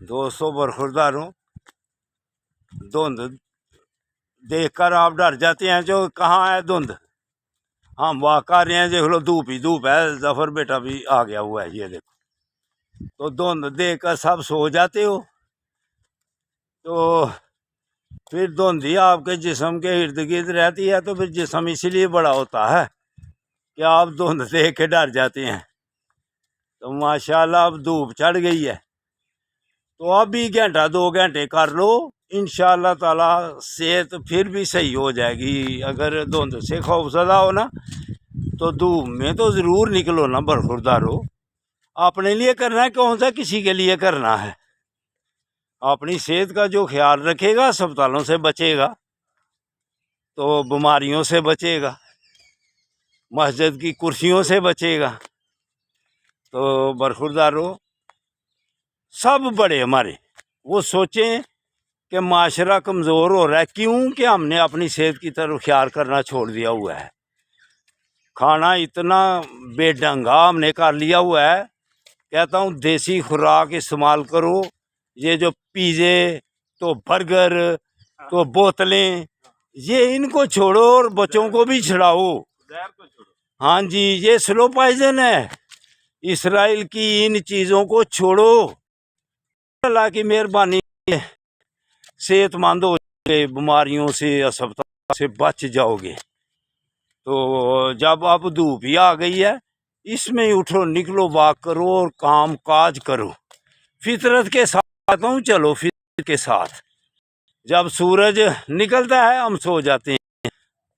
دوستوں برخورداروں، دھند دیکھ کر آپ ڈر جاتے ہیں جو کہاں ہے دھند. ہم واک کر رہے ہیں، دیکھ لو دھوپ ہی دھوپ ہے. ظفر بیٹا بھی آ گیا ہوا ہے، یہ دیکھو. تو دھند دیکھ کر سب سو جاتے ہو، تو پھر دھند ہی آپ کے جسم کے ارد گرد رہتی ہے، تو پھر جسم اسی لیے بڑا ہوتا ہے کہ آپ دھند دیکھ کے ڈر جاتے ہیں. تو ماشاءاللہ اب دھوپ چڑھ گئی ہے، تو اب بھی گھنٹہ 2 گھنٹے کر لو، انشاءاللہ تعالی صحت پھر بھی صحیح ہو جائے گی. اگر دھند سے خوف زدہ ہو نا، تو دھوپ میں تو ضرور نکلو نا برخوردارو. اپنے لیے کرنا ہے، کون سا کسی کے لیے کرنا ہے. اپنی صحت کا جو خیال رکھے گا اسپتالوں سے بچے گا، تو بیماریوں سے بچے گا، مسجد کی کرسیوں سے بچے گا. تو برخوردارو، سب بڑے ہمارے وہ سوچیں کہ معاشرہ کمزور ہو رہا ہے، کیوں کہ ہم نے اپنی صحت کی طرف خیال کرنا چھوڑ دیا ہوا ہے. کھانا اتنا بے ڈھنگا ہم نے کر لیا ہوا ہے. کہتا ہوں دیسی خوراک استعمال کرو. یہ جو پیزے تو برگر تو بوتلیں، یہ ان کو چھوڑو اور بچوں کو بھی چھڑاؤ. ہاں جی، یہ سلو پائزن ہے. اسرائیل کی ان چیزوں کو چھوڑو. اللہ کی مہربانی صحت مند ہو گے، بیماریوں سے اسپتال سے بچ جاؤ گے. تو جب اب دھوپ ہی آ گئی ہے، اس میں اٹھو، نکلو، واک کرو اور کام کاج کرو. فطرت کے ساتھ ہوں، چلو فطرت کے ساتھ. جب سورج نکلتا ہے ہم سو جاتے ہیں،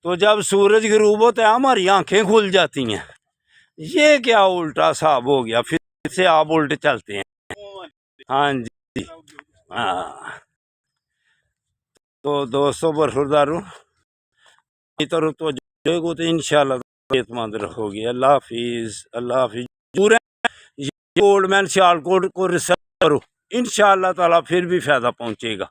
تو جب سورج غروب ہوتا ہے ہماری آنکھیں کھل جاتی ہیں. یہ کیا الٹا صاحب ہو گیا، پھر سے آپ الٹ چلتے ہیں. ہاں جی، ہاں. تو دوستوں برخورداروں، تو انشاءاللہ صحت مند رکھو گے. اللہ حافظ، اللہ حافظ. گولڈ مین سیال کوٹ کو ریسرچ کرو، انشاءاللہ تعالی پھر بھی فائدہ پہنچے گا.